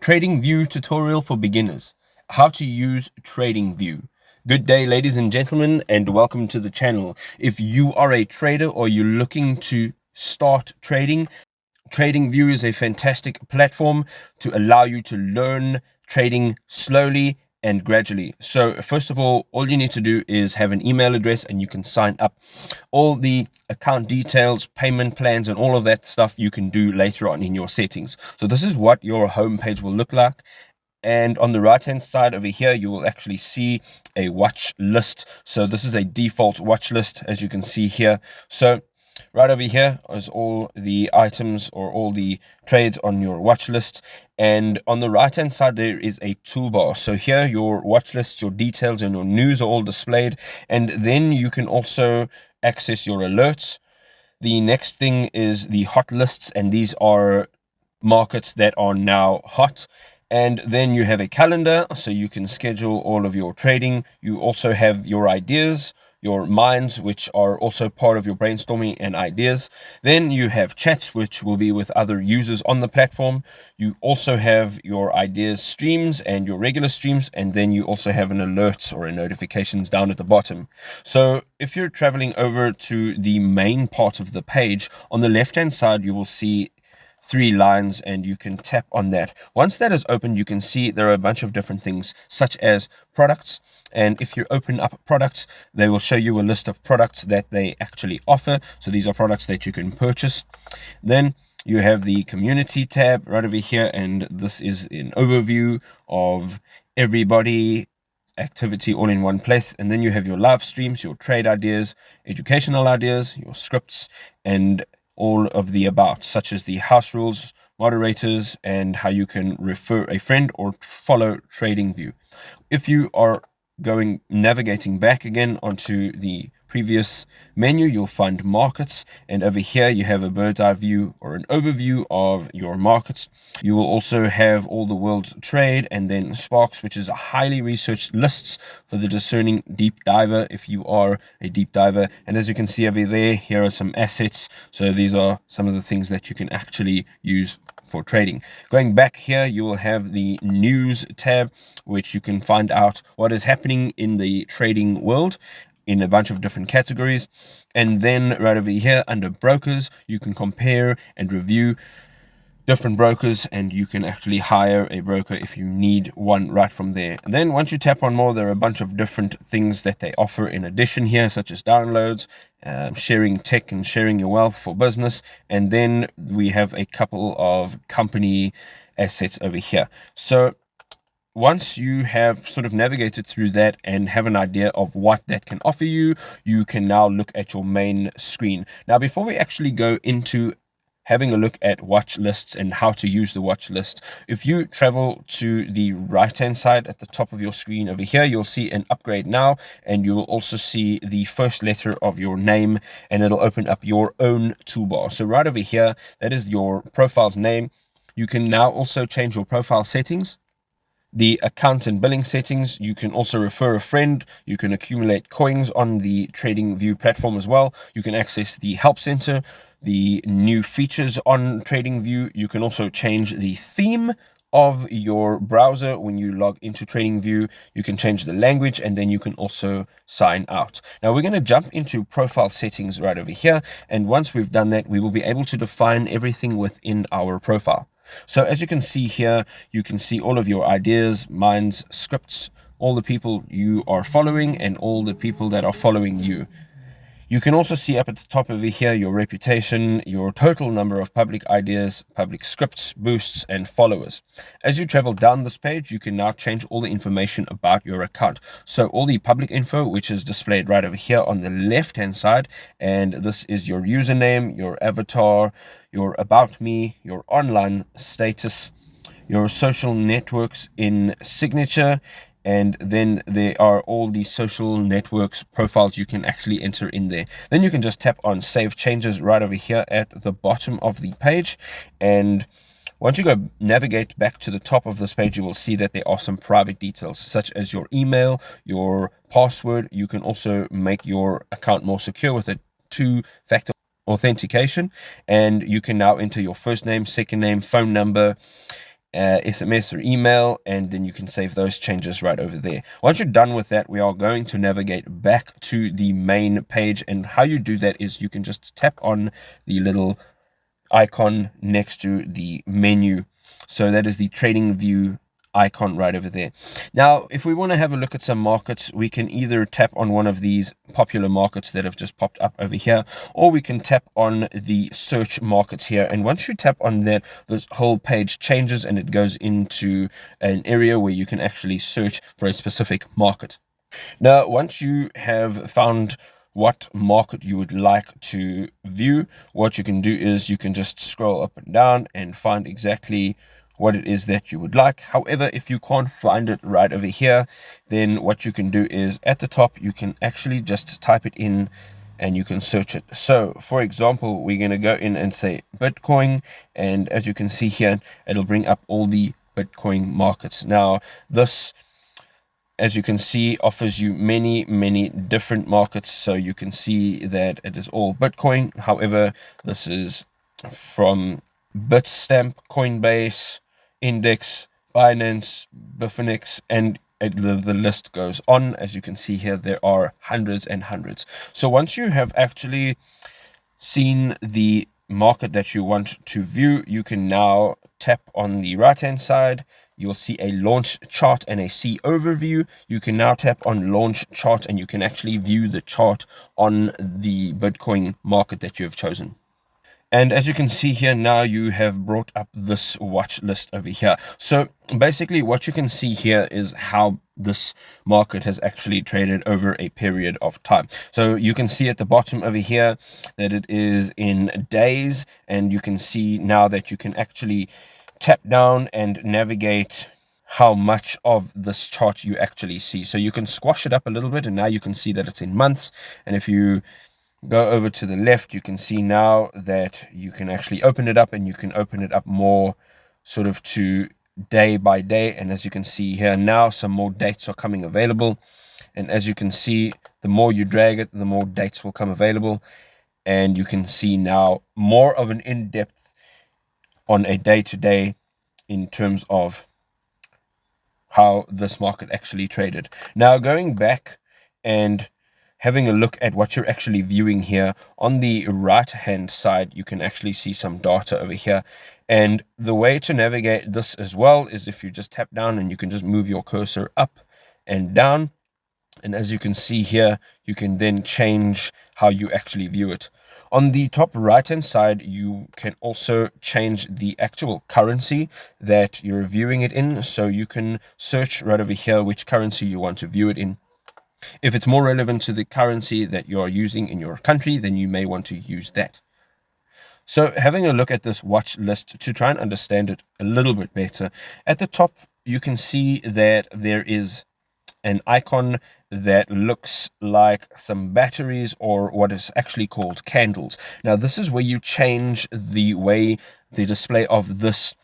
Tradingview tutorial for beginners. How to use Tradingview. Good day, ladies and gentlemen, and welcome to the channel. If you are a trader or you're looking to start trading, Tradingview is a fantastic platform to allow you to learn trading slowly and gradually. So first of all you need to do is have an email address and you can sign up. All the account details, payment plans, and all of that stuff you can do later on in your settings. So this is what your home page will look like. And on the right hand side over here, you will actually see a watch list. So this is a default watch list, as you can see here. So right over here is all the items or all the trades on your watch list. And on the right hand side, there is a toolbar. So here your watch list, your details, and your news are all displayed. And then you can also access your alerts. The next thing is the hot lists, and these are markets that are now hot. And then you have a calendar, so you can schedule all of your trading. You also have your ideas, your minds, which are also part of your brainstorming and ideas. Then you have chats, which will be with other users on the platform. You also have your ideas streams and your regular streams, and then you also have an alerts or a notifications down at the bottom. So if you're traveling over to the main part of the page, on the left hand side you will see three lines, and you can tap on that. Once that is opened, you can see there are a bunch of different things such as products. And if you open up products, they will show you a list of products that they actually offer. So these are products that you can purchase. Then you have the community tab right over here, and this is an overview of everybody activity all in one place. And then you have your live streams, your trade ideas, educational ideas, your scripts, and all of the about, such as the house rules, moderators, and how you can refer a friend or follow Tradingview. If you are navigating back again onto the previous menu, you'll find markets, and over here you have a bird's eye view or an overview of your markets. You will also have all the world's trade, and then Sparks, which is a highly researched lists for the discerning deep diver if you are a deep diver. And as you can see over there, here are some assets. So these are some of the things that you can actually use for trading. Going back here, you will have the news tab, which you can find out what is happening in the trading world in a bunch of different categories. And then right over here under brokers, you can compare and review different brokers, and you can actually hire a broker if you need one right from there. And then once you tap on more, there are a bunch of different things that they offer in addition here, such as downloads, sharing tech and sharing your wealth for business. And then we have a couple of company assets over here. So once you have sort of navigated through that and have an idea of what that can offer you, you can now look at your main screen. Now, before we actually go into having a look at watch lists and how to use the watch list, if you travel to the right hand side at the top of your screen over here, you'll see an upgrade now, and you will also see the first letter of your name, and it'll open up your own toolbar. So right over here, that is your profile's name. You can now also change your profile settings, the account and billing settings. You can also refer a friend. You can accumulate coins on the Tradingview platform as well. You can access the help center, the new features on Tradingview. You can also change the theme of your browser when you log into Tradingview. You can change the language, and then you can also sign out. Now we're going to jump into profile settings right over here, and once we've done that, we will be able to define everything within our profile. So as you can see here, you can see all of your ideas, minds, scripts, all the people you are following, and all the people that are following you. You can also see up at the top over here your reputation, your total number of public ideas, public scripts, boosts, and followers. As you travel down this page, you can now change all the information about your account. So all the public info, which is displayed right over here on the left hand side, and this is your username, your avatar, your about me, your online status, your social networks in signature, and then there are all the social networks profiles you can actually enter in there. Then you can just tap on save changes right over here at the bottom of the page, and once you go navigate back to the top of this page, you will see that there are some private details such as your email, your password. You can also make your account more secure with a two-factor authentication, and you can now enter your first name, second name, phone number, SMS or email, and then you can save those changes right over there. Once you're done with that, we are going to navigate back to the main page, and how you do that is you can just tap on the little icon next to the menu. So that is the Tradingview icon right over there. Now, if we want to have a look at some markets, we can either tap on one of these popular markets that have just popped up over here, or we can tap on the search markets here. And once you tap on that, this whole page changes and it goes into an area where you can actually search for a specific market. Now, once you have found what market you would like to view, what you can do is you can just scroll up and down and find exactly what it is that you would like. However, if you can't find it right over here, then what you can do is at the top, you can actually just type it in and you can search it. So for example, we're going to go in and say Bitcoin, and as you can see here, it'll bring up all the Bitcoin markets. Now, this, as you can see, offers you many different markets. So you can see that it is all Bitcoin. However, this is from Bitstamp, Coinbase, Index, Binance, Bitfinex, and the list goes on. As you can see here, there are hundreds and hundreds. So once you have actually seen the market that you want to view, you can now tap on the right hand side. You'll see a launch chart and a C overview. You can now tap on launch chart and you can actually view the chart on the Bitcoin market that you have chosen. And as you can see here, now you have brought up this watch list over here. So basically what you can see here is how this market has actually traded over a period of time. So you can see at the bottom over here that it is in days, and you can see now that you can actually tap down and navigate how much of this chart you actually see. So you can squash it up a little bit, and now you can see that it's in months. And if you go over to the left, you can see now that you can actually open it up, and you can open it up more sort of to day by day. And as you can see here now, some more dates are coming available. And as you can see, the more you drag it, the more dates will come available. And you can see now more of an in-depth on a day-to-day in terms of how this market actually traded. Now, going back and having a look at what you're actually viewing here, on the right hand side you can actually see some data over here, and the way to navigate this as well is if you just tap down and you can just move your cursor up and down, and as you can see here, you can then change how you actually view it. On the top right hand side, you can also change the actual currency that you're viewing it in, so you can search right over here which currency you want to view it in. If it's more relevant to the currency that you're using in your country, then you may want to use that. So having a look at this watch list to try and understand it a little bit better, at the top you can see that there is an icon that looks like some batteries, or what is actually called candles. Now this is where you change the way the display of this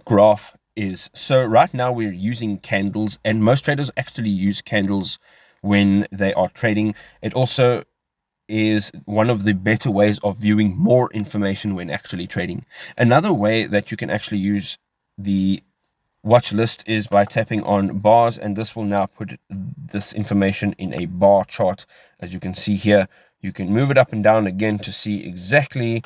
graph is. So right now we're using candles, and most traders actually use candles when they are trading. It also is one of the better ways of viewing more information when actually trading. Another way that you can actually use the watch list is by tapping on bars, and this will now put this information in a bar chart. As you can see here, you can move it up and down again to see exactly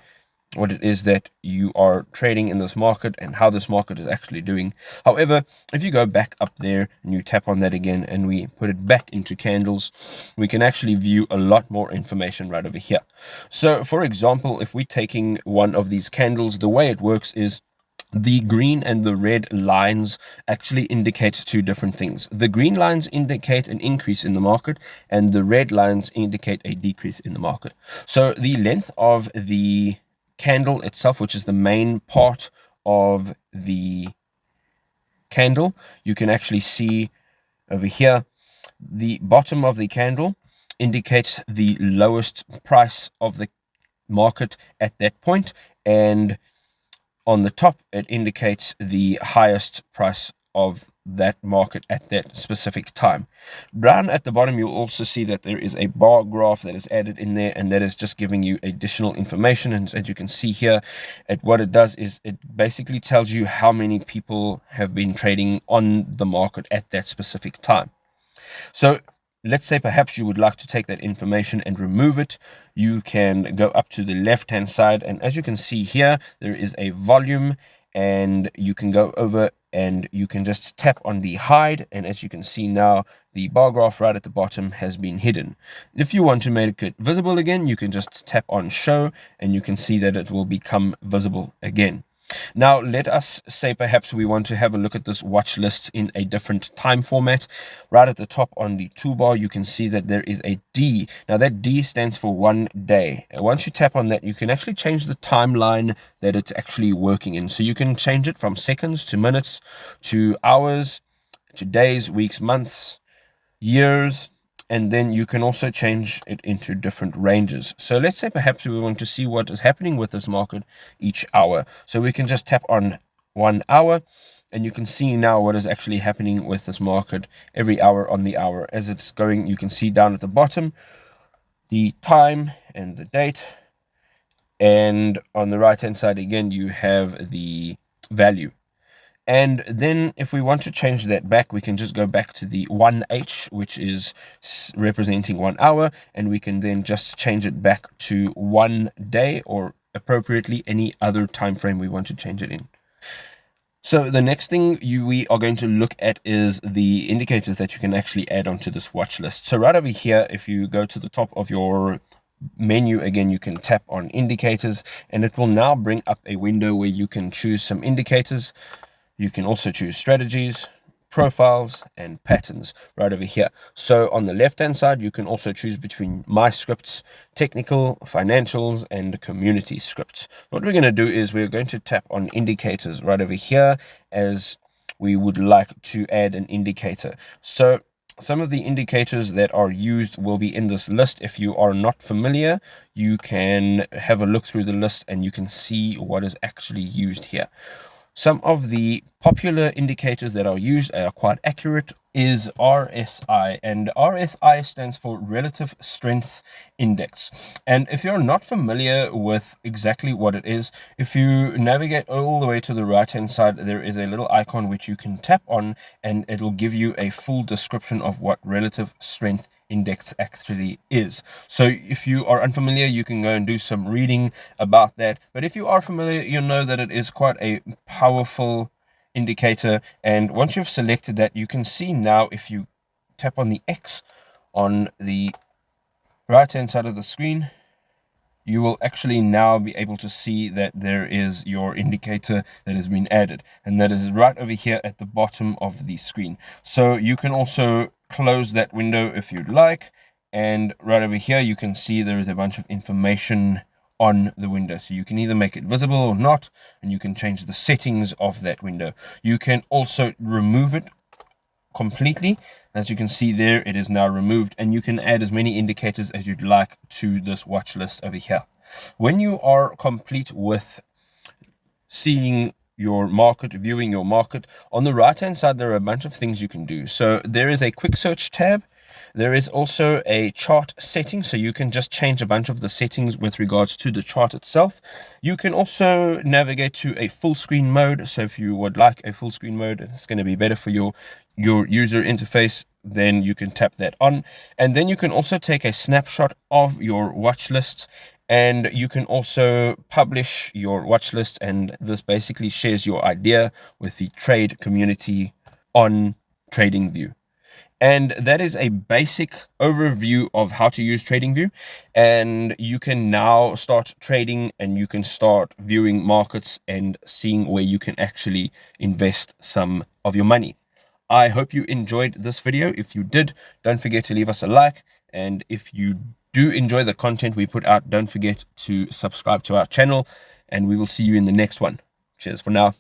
what it is that you are trading in this market and how this market is actually doing. However, if you go back up there and you tap on that again and we put it back into candles, we can actually view a lot more information right over here. So for example, if we're taking one of these candles, the way it works is the green and the red lines actually indicate two different things. The green lines indicate an increase in the market, and the red lines indicate a decrease in the market. So the length of the candle itself, which is the main part of the candle, you can actually see over here, the bottom of the candle indicates the lowest price of the market at that point, and on the top it indicates the highest price of that market at that specific time. Down at the bottom, you'll also see that there is a bar graph that is added in there, and that is just giving you additional information. And as you can see here, what it does is it basically tells you how many people have been trading on the market at that specific time. So let's say perhaps you would like to take that information and remove it. You can go up to the left hand side, and as you can see here, there is a volume, and you can go over and you can just tap on the hide, and as you can see now, the bar graph right at the bottom has been hidden. If you want to make it visible again, you can just tap on show, and you can see that it will become visible again. Now, let us say perhaps we want to have a look at this watch list in a different time format. Right at the top on the toolbar, you can see that there is a D. Now, that D stands for 1 day. And once you tap on that, you can actually change the timeline that it's actually working in. So you can change it from seconds to minutes to hours to days, weeks, months, years, and then you can also change it into different ranges. So let's say perhaps we want to see what is happening with this market each hour. So we can just tap on 1 hour, and you can see now what is actually happening with this market every hour on the hour. As it's going, you can see down at the bottom the time and the date, and on the right hand side again you have the value. And then if we want to change that back, we can just go back to the 1H, which is representing 1 hour, and we can then just change it back to 1 day, or appropriately any other time frame we want to change it in. So the next thing we are going to look at is the indicators that you can actually add onto this watch list. So right over here, if you go to the top of your menu again, you can tap on indicators, and it will now bring up a window where you can choose some indicators. You can also choose strategies, profiles, and patterns right over here. So on the left hand side, you can also choose between my scripts, technical, financials, and community scripts. What we're going to do is we're going to tap on indicators right over here, as we would like to add an indicator. So some of the indicators that are used will be in this list. If you are not familiar, you can have a look through the list and you can see what is actually used here. Some of the popular indicators that are used are quite accurate is RSI, and RSI stands for Relative Strength Index. And if you're not familiar with exactly what it is, if you navigate all the way to the right hand side, there is a little icon which you can tap on, and it'll give you a full description of what relative strength index actually is. So if you are unfamiliar, you can go and do some reading about that. But if you are familiar, you'll know that it is quite a powerful indicator. And once you've selected that, you can see now, if you tap on the X on the right hand side of the screen, you will actually now be able to see that there is your indicator that has been added, and that is right over here at the bottom of the screen. So you can also close that window if you'd like, and right over here you can see there is a bunch of information on the window. So you can either make it visible or not, and you can change the settings of that window. You can also remove it completely. As you can see there, it is now removed, and you can add as many indicators as you'd like to this watch list over here. When you are complete with seeing your market, viewing your market, on the right hand side there are a bunch of things you can do. So there is a quick search tab. There is also a chart setting, so you can just change a bunch of the settings with regards to the chart itself. You can also navigate to a full screen mode. So if you would like a full screen mode, it's going to be better for your user interface, then you can tap that on. And then you can also take a snapshot of your watch list, and you can also publish your watch list, and this basically shares your idea with the trade community on Tradingview. And that is a basic overview of how to use Tradingview. And you can now start trading, and you can start viewing markets and seeing where you can actually invest some of your money. I hope you enjoyed this video. If you did, don't forget to leave us a like. And if you do enjoy the content we put out, don't forget to subscribe to our channel, and we will see you in the next one. Cheers for now.